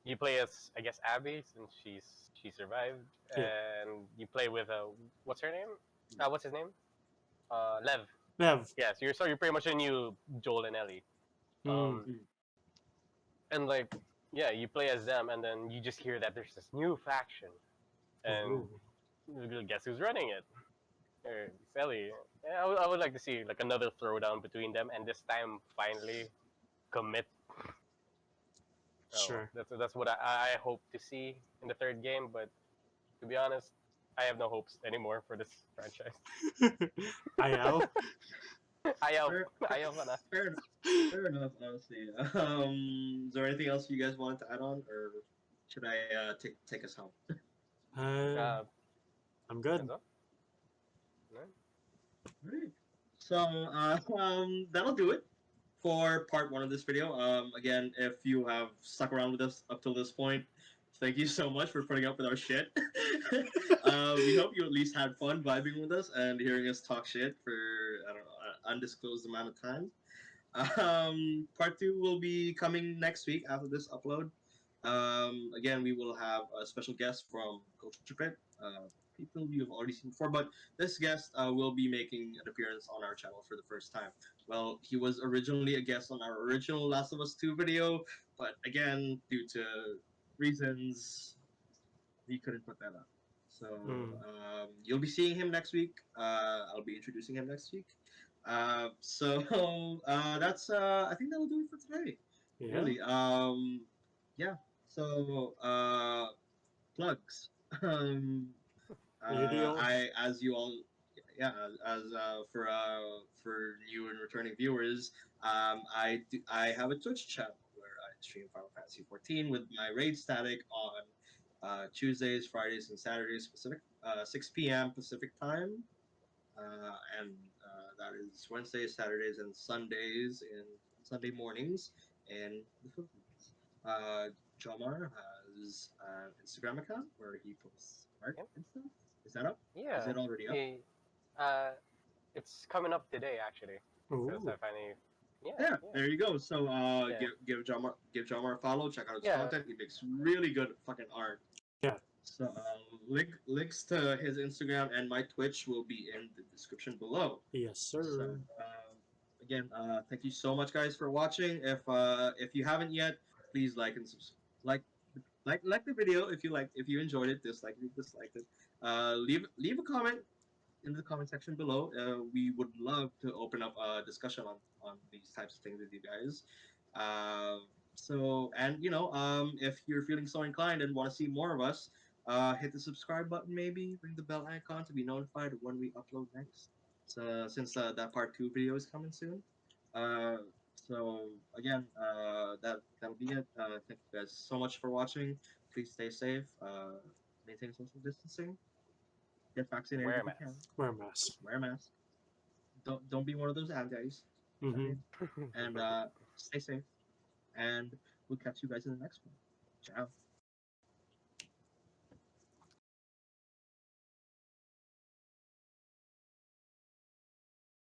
you play as I guess Abby since she survived, Yeah. and you play with what's her name? What's his name? Lev. Lev. Yeah, so you're pretty much a new Joel and Ellie. Mm. And like, yeah, you play as them, and then you just hear that there's this new faction, and guess who's running it? It's Ellie. Yeah, I would like to see like another throwdown between them, and this time finally commit. Sure. That's what I hope to see in the third game. But to be honest, I have no hopes anymore for this franchise. IL. Ayaw, Fair, ayaw ka na. fair enough, honestly. Is there anything else you guys want to add on, or should I take us home? Uh, I'm good. Enzo? Alright. So that'll do it for part one of this video. Again, if you have stuck around with us up till this point, thank you so much for putting up with our shit. We hope you at least had fun vibing with us and hearing us talk shit for I don't know an undisclosed amount of time. Part two will be coming next week after this upload. Again, we will have a special guest from Culture Pit. People you've already seen before, but this guest will be making an appearance on our channel for the first time. Well, he was originally a guest on our original Last of Us 2 video, but again, due to reasons, we couldn't put that up. So you'll be seeing him next week. I'll be introducing him next week. So that's I think that'll do it for today. Yeah. Really. Yeah. So plugs. You do. As you all, yeah, as for new and returning viewers, I have a Twitch channel where I stream Final Fantasy 14 with my raid static on Tuesdays, Fridays, and Saturdays Pacific 6 p.m. Pacific time, and that is Wednesdays, Saturdays, and Sundays in Sunday mornings in the Philippines. Jomar has an Instagram account where he posts art Yep. and stuff. Is that up? Yeah. Is it already up? Uh, it's coming up today actually. Because Ooh. I finally, Yeah, there you go. So Yeah. give Jamar a follow. Check out his Yeah. content. He makes really good fucking art. Yeah. So links to his Instagram and my Twitch will be in the description below. Yes, So sir. again, thank you so much, guys, for watching. If you haven't yet, please like and like like the video if you enjoyed it. Dislike if you disliked it. Leave a comment in the comment section below. We would love to open up a discussion on these types of things with you guys. So and if you're feeling so inclined and want to see more of us, hit the subscribe button, maybe ring the bell icon to be notified when we upload next. So since that part 2 video is coming soon. Uh, so again, that'll be it. Thank you guys so much for watching. Please stay safe. Maintain social distancing. Get vaccinated Wear a if you can. mask. Wear a mask. Wear a mask. Don't be one of those guys. Mm-hmm. Okay. And stay safe. And we'll catch you guys in the next one. Ciao.